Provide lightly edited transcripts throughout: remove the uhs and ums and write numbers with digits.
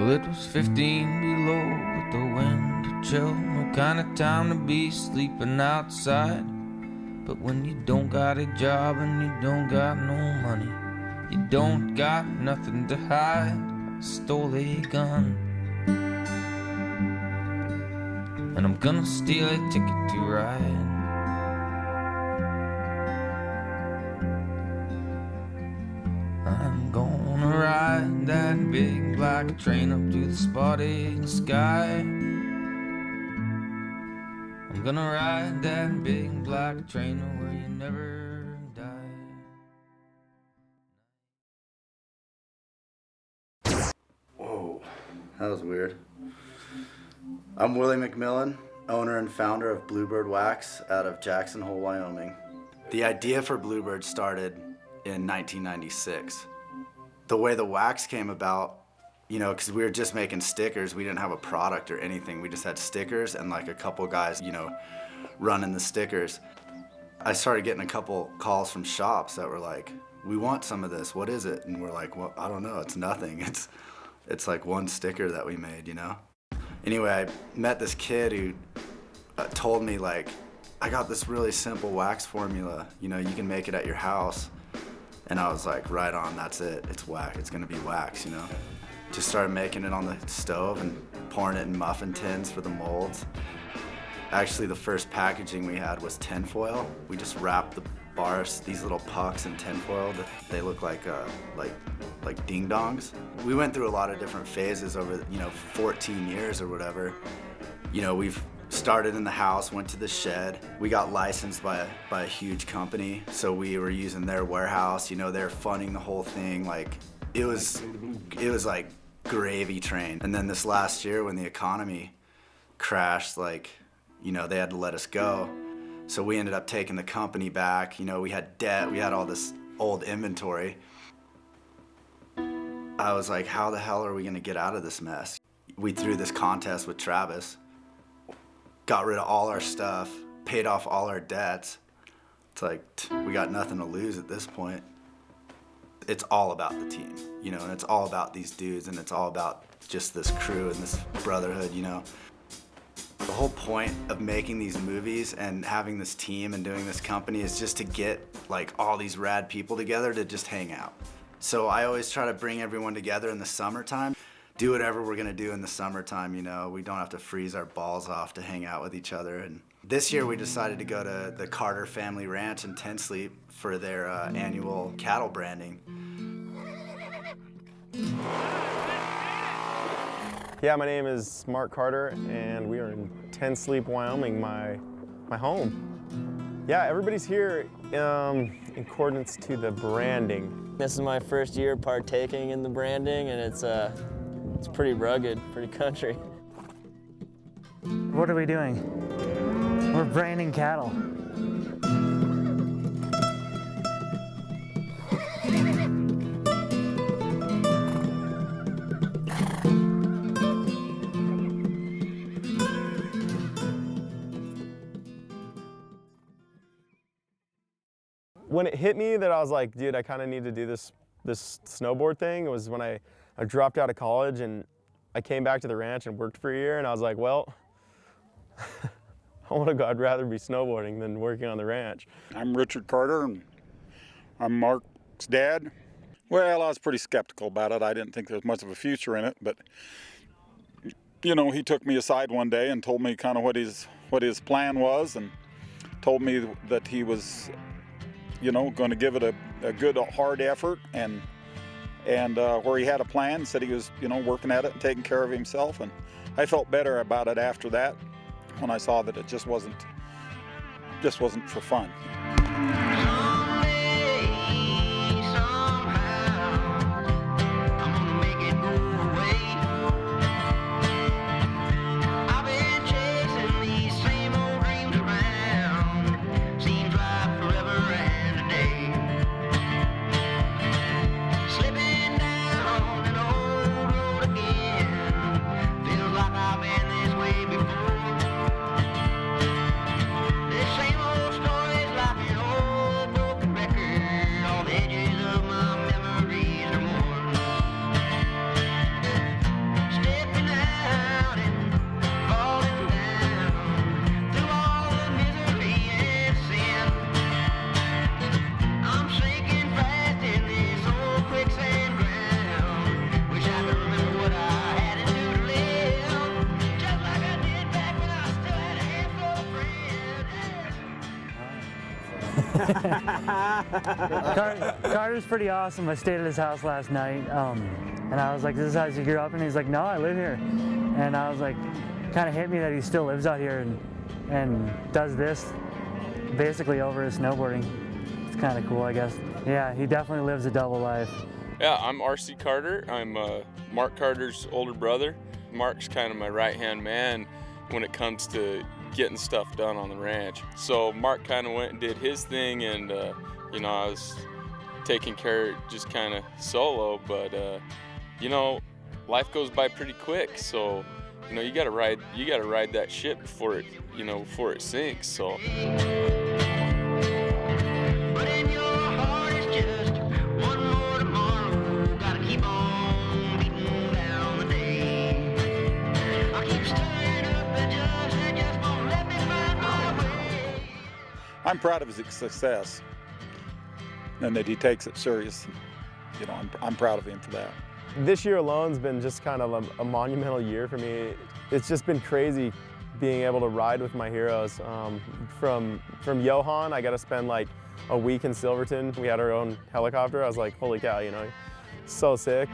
Well, it was 15 below with the wind to chill. No kind of time to be sleeping outside. But when you don't got a job and you don't got no money, you don't got nothing to hide. I stole a gun, and I'm gonna steal a ticket to ride. I'm gonna ride that big black train up to the spotted sky. I'm gonna ride that big black train where you never die. Whoa, that was weird. I'm Willie McMillan, owner and founder of Bluebird Wax out of Jackson Hole, Wyoming. The idea for Bluebird started in 1996. The way the wax came about, you know, because we were just making stickers, we didn't have a product or anything. We just had stickers and like a couple guys, you know, running the stickers. I started getting a couple calls from shops that were like, we want some of this, what is it? And we're like, well, I don't know, it's nothing. It's like one sticker that we made, you know? Anyway, I met this kid who told me like, I got this really simple wax formula, you know, you can make it at your house. And I was like, right on, that's it, it's wax, it's gonna be wax, you know? Just started making it on the stove and pouring it in muffin tins for the molds. Actually, the first packaging we had was tinfoil. We just wrapped the bars, these little pucks in tinfoil. They look like ding-dongs. We went through a lot of different phases over, 14 years or whatever. You know, we've started in the house, went to the shed. We got licensed by a huge company, so we were using their warehouse. You know, they're funding the whole thing. Like, it was like gravy train. And then this last year when the economy crashed, like, you know, they had to let us go. So we ended up taking the company back. You know, we had debt, we had all this old inventory. I was like, how the hell are we gonna get out of this mess? We threw this contest with Travis, got rid of all our stuff, paid off all our debts. It's like, we got nothing to lose at this point. It's all about the team, you know, and it's all about these dudes, and it's all about just this crew and this brotherhood, you know. The whole point of making these movies and having this team and doing this company is just to get like all these rad people together to just hang out. So I always try to bring everyone together in the summertime, do whatever we're gonna do in the summertime, you know. We don't have to freeze our balls off to hang out with each other. And this year we decided to go to the Carter Family Ranch in Ten Sleep for their annual cattle branding. Yeah, my name is Marc Carter, and we are in Ten Sleep, Wyoming, my home. Yeah, everybody's here in accordance to the branding. This is my first year partaking in the branding, and it's pretty rugged, pretty country. What are we doing? We're branding cattle. When it hit me that I was like, dude, I kind of need to do this snowboard thing, it was when I dropped out of college and I came back to the ranch and worked for a year, and I was like, well, I'd rather be snowboarding than working on the ranch. I'm Richard Carter, and I'm Marc's dad. Well, I was pretty skeptical about it. I didn't think there was much of a future in it, but you know, he took me aside one day and told me kind of what his plan was, and told me that he was, you know, going to give it a good hard effort, and where he had a plan, said he was, you know, working at it and taking care of himself. And I felt better about it after that, when I saw that it just wasn't for fun. This same old story's like an Carter's pretty awesome. I stayed at his house last night, and I was like, "This is how you grew up?" And he's like, "No, I live here." And I was like, kind of hit me that he still lives out here and does this basically over his snowboarding. It's kind of cool, I guess. Yeah, he definitely lives a double life. Yeah, I'm R.C. Carter. I'm Marc Carter's older brother. Marc's kind of my right-hand man when it comes to getting stuff done on the ranch. So Marc kind of went and did his thing, and you know, I was taking care just kind of solo, but you know, life goes by pretty quick, so you know, you gotta ride that ship before it sinks. So I'm proud of his success and that he takes it serious. You know, I'm proud of him for that. This year alone's been just kind of a monumental year for me. It's just been crazy being able to ride with my heroes. From Johan, I got to spend like a week in Silverton. We had our own helicopter. I was like, holy cow, you know, so sick.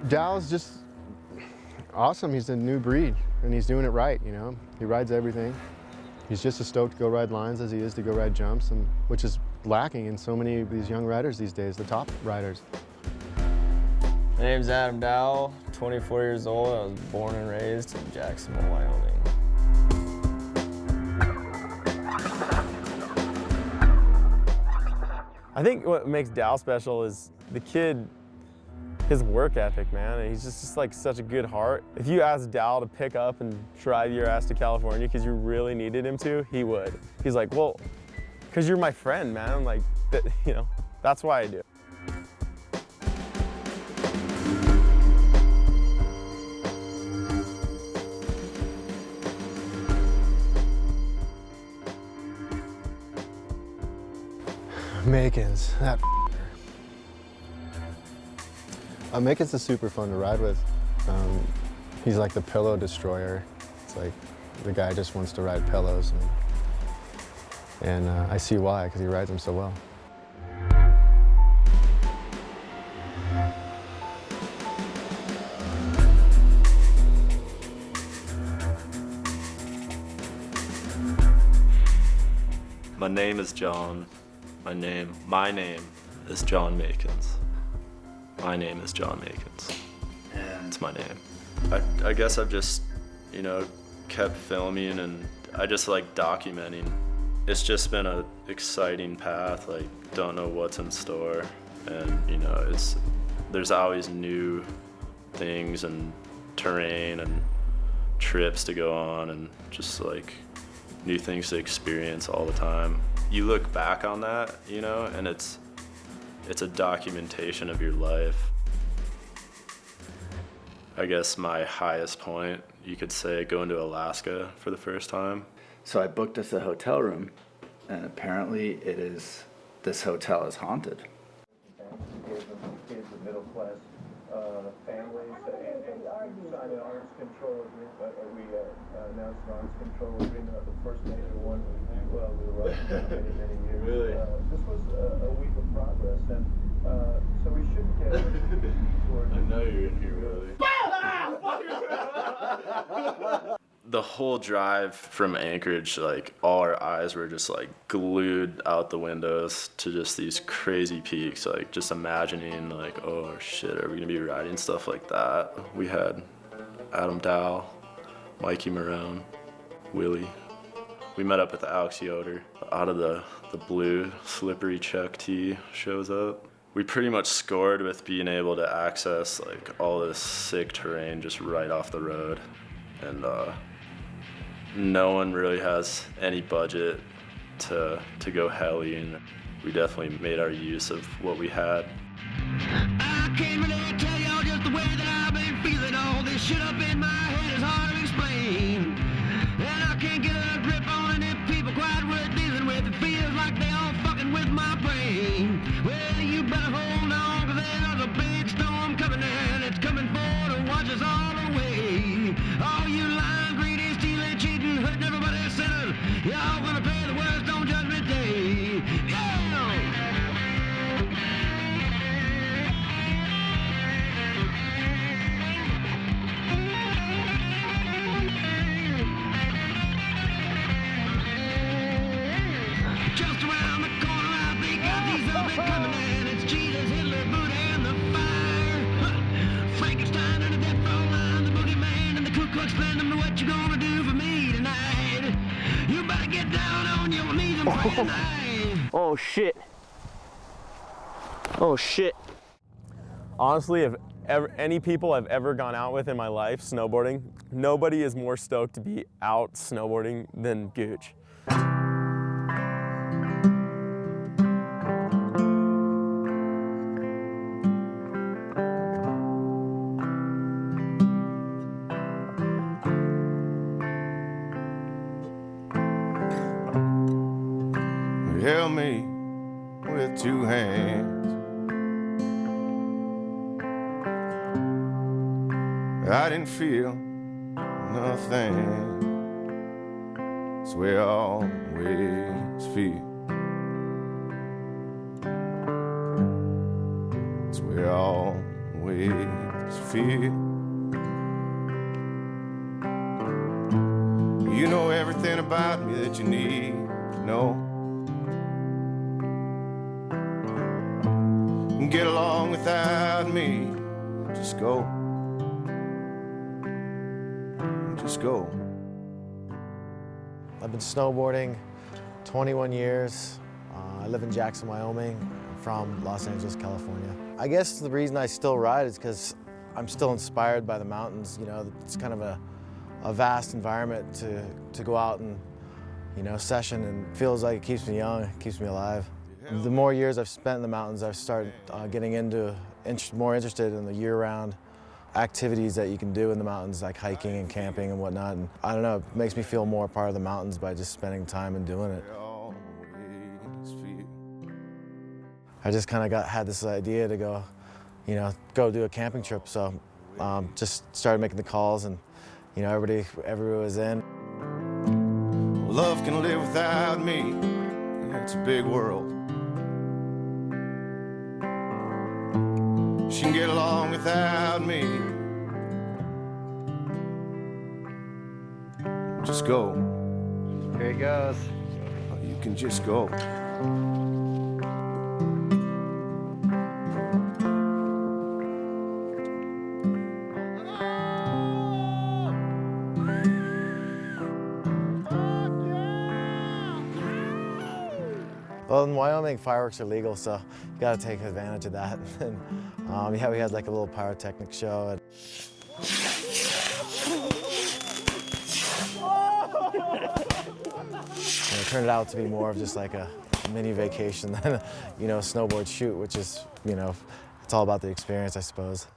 Dowell's just awesome. He's a new breed, and he's doing it right, you know. He rides everything. He's just as stoked to go ride lines as he is to go ride jumps, and which is lacking in so many of these young riders these days, the top riders. My name's Adam Dowell, 24 years old. I was born and raised in Jacksonville, Wyoming. I think what makes Dowell special is the kid, his work ethic, man. He's just like such a good heart. If you asked Dowell to pick up and drive your ass to California because you really needed him to, he would. He's like, well, because you're my friend, man. I'm like, you know, that's why I do it. Makens, that Makens is super fun to ride with. He's like the pillow destroyer. It's like the guy just wants to ride pillows, and I see why, because he rides them so well. My name is John. My name is John Makens. My name is John Makens. And it's my name. I guess I've just, you know, kept filming, and I just like documenting. It's just been an exciting path. Like, don't know what's in store, and you know, there's always new things and terrain and trips to go on, and just like new things to experience all the time. You look back on that, you know, and it's a documentation of your life. I guess my highest point, you could say, going to Alaska for the first time. so I booked us a hotel room, and apparently this hotel is haunted. Gave the middle class families and signed an arms control agreement. We announced an arms control agreement on the first major one we were running for many years. Really? This was a week of progress, and so we shouldn't get toward. I know you're in here, Willie. The whole drive from Anchorage, like, all our eyes were just like glued out the windows to just these crazy peaks, like just imagining like, oh shit, are we gonna be riding stuff like that? We had Adam Dowell, Mikey Marohn, Willie. We met up with Alex Yoder. Out of the blue, slippery Chuck T shows up. We pretty much scored with being able to access like all this sick terrain just right off the road. And no one really has any budget to go heli, and we definitely made our use of what we had. I can't really tell y'all just the way that I've been feeling. All this shit up in my head is hard to explain. And I can't get a grip on it if people quite worth dealing with. It feels like they all fucking with my brain. Well, you better hold on, 'cause there's a big storm coming and it's coming for to watch us all away. All you lying, greedy, stealing, cheating, hurting everybody's sinners, y'all gonna pay the worst on Judgment Day. Yeah! Just around the corner, I think I see something coming, and it's Jesus, Hitler, Buddha, and the fire. Frankenstein and the death row line, the boogeyman and the Ku Klux Klan. Tell me what you gonna do for me tonight. You better get down on your knees and pray tonight. Oh shit. Oh shit. Honestly, if any people I've ever gone out with in my life snowboarding, nobody is more stoked to be out snowboarding than Gooch. Held me with two hands. I didn't feel nothing. It's the way I always feel. It's the way I always feel. You know everything about me that you need to know. Get along without me, just go. Just go. I've been snowboarding 21 years. I live in Jackson, Wyoming. I'm from Los Angeles, California. I guess the reason I still ride is because I'm still inspired by the mountains. You know, it's kind of a vast environment to go out and, you know, session, and feels like it keeps me young, it keeps me alive. The more years I've spent in the mountains, I've started getting more interested in the year-round activities that you can do in the mountains, like hiking and camping and whatnot. And I don't know, it makes me feel more part of the mountains by just spending time and doing it. I just kind of had this idea to go, you know, go do a camping trip. So just started making the calls, and you know, everybody was in. Love can live without me. It's a big world. She can get along without me. Just go. Here he goes. You can just go. Well, in Wyoming, fireworks are legal, so you gotta take advantage of that. And yeah, we had like a little pyrotechnic show. And it turned out to be more of just like a mini vacation than a, you know, snowboard shoot, which is, you know, it's all about the experience, I suppose.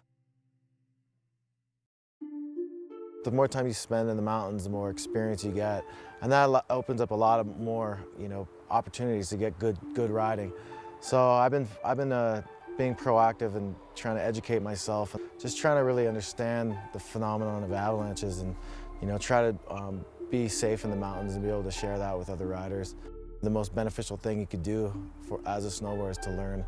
The more time you spend in the mountains, the more experience you get, and that opens up a lot of more, you know, opportunities to get good riding. So I've been being proactive and trying to educate myself, and just trying to really understand the phenomenon of avalanches, and you know, try to be safe in the mountains and be able to share that with other riders. The most beneficial thing you could do as a snowboarder is to learn,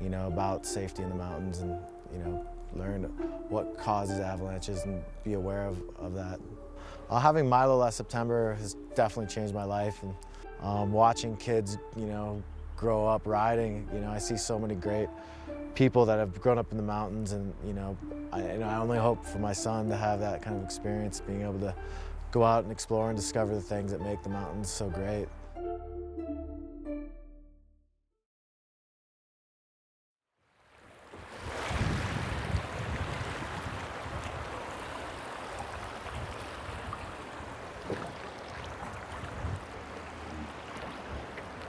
you know, about safety in the mountains, and you know, learn what causes avalanches and be aware of that. Having Milo last September has definitely changed my life, and watching kids, you know, grow up riding, you know, I see so many great people that have grown up in the mountains, and you know, I only hope for my son to have that kind of experience, being able to go out and explore and discover the things that make the mountains so great.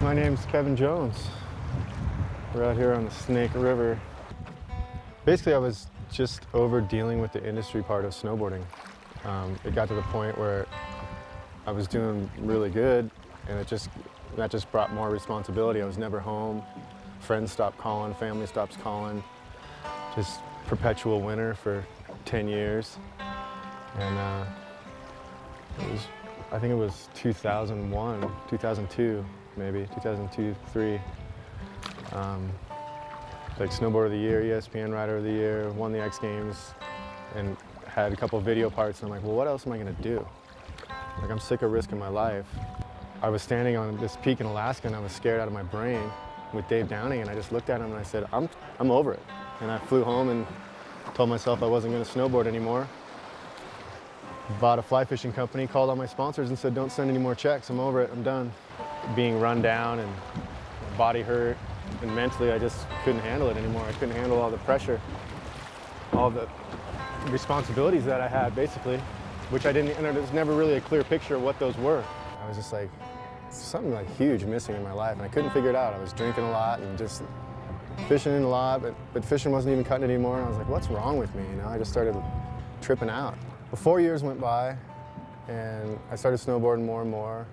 My name's Kevin Jones. We're out here on the Snake River. Basically, I was just over dealing with the industry part of snowboarding. It got to the point where I was doing really good, and that just brought more responsibility. I was never home. Friends stopped calling, family stops calling. Just perpetual winter for 10 years. And I think it was 2001, 2002, maybe, 2002, 2003. Like Snowboarder of the Year, ESPN Rider of the Year, won the X Games, and had a couple video parts. And I'm like, well, what else am I gonna do? Like, I'm sick of risking my life. I was standing on this peak in Alaska, and I was scared out of my brain with Dave Downing, and I just looked at him and I said, I'm over it. And I flew home and told myself I wasn't gonna snowboard anymore. Bought a fly fishing company, called all my sponsors and said, don't send any more checks, I'm over it, I'm done. Being run down and body hurt, and mentally I just couldn't handle it anymore. I couldn't handle all the pressure, all the responsibilities that I had, basically, which I didn't, and there was never really a clear picture of what those were. I was just like, something like huge missing in my life, and I couldn't figure it out. I was drinking a lot and just fishing a lot, but fishing wasn't even cutting it anymore. And I was like, what's wrong with me? You know, I just started tripping out. Well, 4 years went by, and I started snowboarding more and more.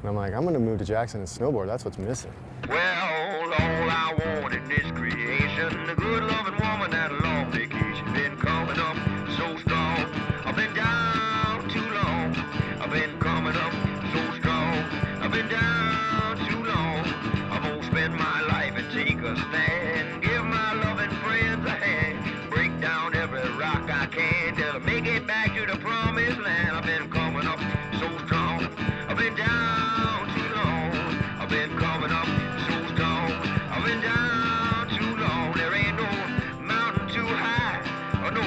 And I'm like, I'm gonna move to Jackson and snowboard. That's what's missing. Well, all I want in this creation, a good loving woman and a long vacation. Been coming up so strong. I've been down too long. I've been coming up so strong. I've been down too long. I'm gonna spend my life and take a stand. Give my loving friends a hand. Break down every rock I can till I make it back to the promised land. I've been coming up so strong. I've been down too long. I've been coming up so strong. I've been down too long. There ain't no mountain too high or no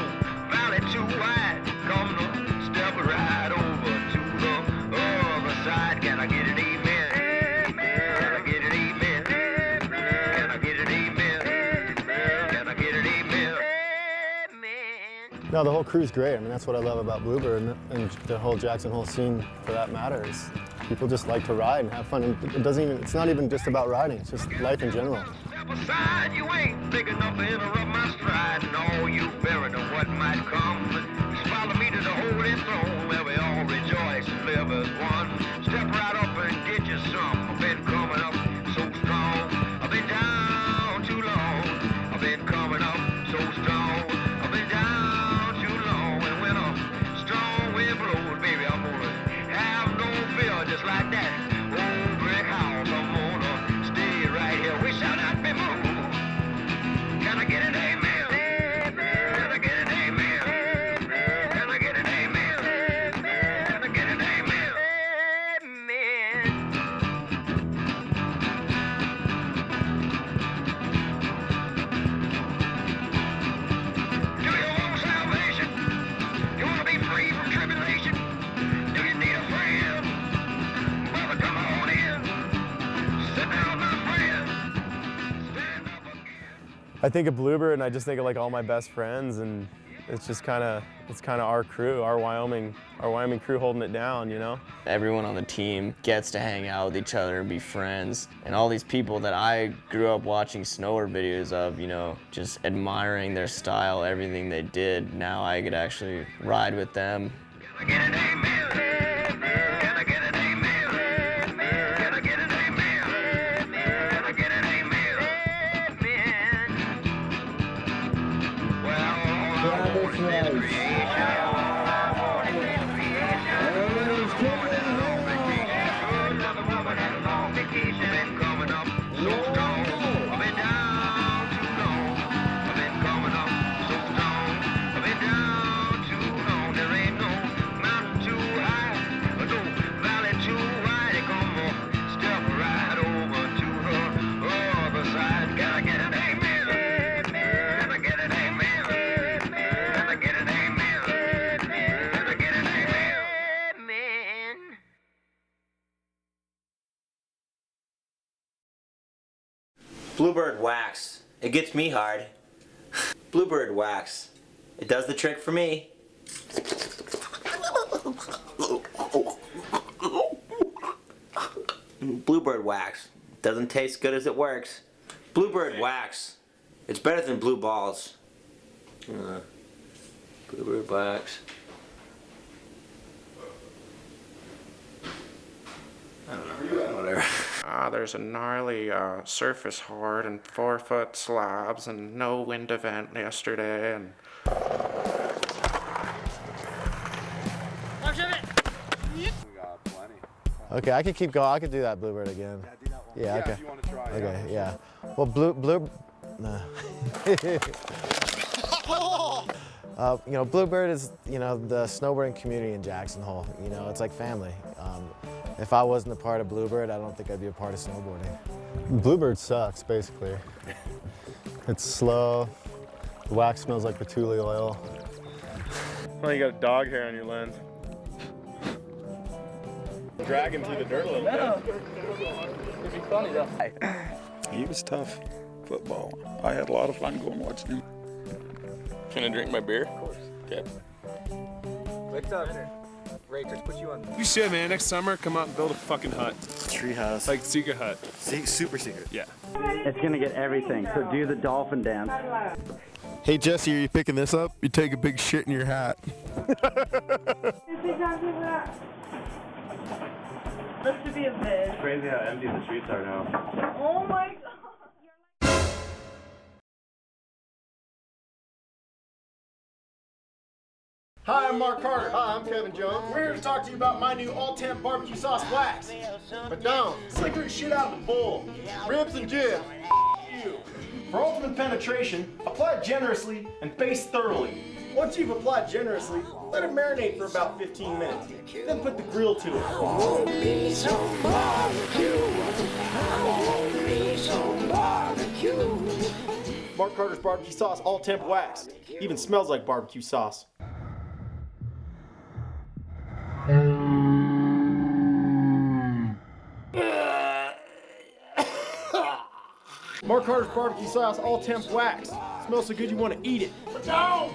valley too wide. Come to step right over to the other side. Can I get an amen? Can I get an amen? Can I get an amen? Can I get an amen? No, the whole crew's great. I mean, that's what I love about Bluebird and the whole Jackson Hole scene, for that matter, is people just like to ride and have fun. And it's not even just about riding, it's just life in general. Step aside, you ain't big enough to interrupt my stride. And all you bearing of what might come. Just follow me to the holy throne where we all rejoice and live as one. Step right up and get you some. I've been coming up so strong. I've been down too long. I've been coming up so strong. I've been down too long. And when a strong wind blows, baby, I'm gonna have no fear, just like that old brick house. I'm gonna stay right here. We shall not be moved. Can I get an amen? Can I get an amen? Can I get an amen? Can I get an amen? Do you want salvation? You want to be free from tribulation? Do you need a friend? Brother, come on in. Sit down, my friend. Stand up again. I think of Bluebird and I just think of like all my best friends, and it's just kind of our crew, our Wyoming crew holding it down, you know? Everyone on the team gets to hang out with each other and be friends. And all these people that I grew up watching snowboard videos of, you know, just admiring their style, everything they did, now I could actually ride with them. Can I get an amen? Can I get an amen? Can I get an amen? Can I get an amen? Well, all I want is this creation. All I want is this creation. Good loving woman and a long vacation. Been coming up so strong. I've been down too long. I've been coming up so strong. I've been down too long. There ain't no mountain too high or no valley too wide. Come on, step right over to the other side. Can I get an amen? Can I get an amen? Can I get an amen? Can I get an amen? Bluebird wax. It gets me hard. Bluebird wax. It does the trick for me. Bluebird wax. Doesn't taste good as it works. Bluebird wax. It's better than blue balls. Bluebird wax. I don't know. Whatever. There's a gnarly surface horde and 4-foot slabs and no wind event yesterday and... Okay, I can keep going. I can do that Bluebird again. Yeah, okay. If you want to try. Okay, yeah. Well, nah. You know, Bluebird is, you know, the snowboarding community in Jackson Hole. You know, it's like family. If I wasn't a part of Bluebird, I don't think I'd be a part of snowboarding. Bluebird sucks, basically. It's slow. The wax smells like patchouli oil. Well, you got a dog hair on your lens. Drag him through the dirt a little bit. It'd be funny though. He was tough. Football. I had a lot of fun going watching him. Can I drink my beer? Of course. Okay. What's up? Ray, just put you on. You should, man. Next summer, come out and build a fucking hut. Tree house. Like secret hut. Super secret. Yeah. It's gonna get everything, so do the dolphin dance. Hey Jesse, are you picking this up? You take a big shit in your hat. Looks to be a bit. It's crazy how empty the streets are now. Oh my god. Hi, I'm Marc Carter. Hi, I'm Kevin Jones. We're here to talk to you about my new all-temp barbecue sauce wax. But don't slicker the shit out of the bowl. Ribs and jibs. You. For ultimate penetration, apply generously and baste thoroughly. Once you've applied generously, let it marinate for about 15 minutes. Then put the grill to it. Marc Carter's barbecue sauce all-temp wax. Even smells like barbecue sauce. Marc Carter's barbecue sauce all-temp wax. Smells so good you want to eat it. But no!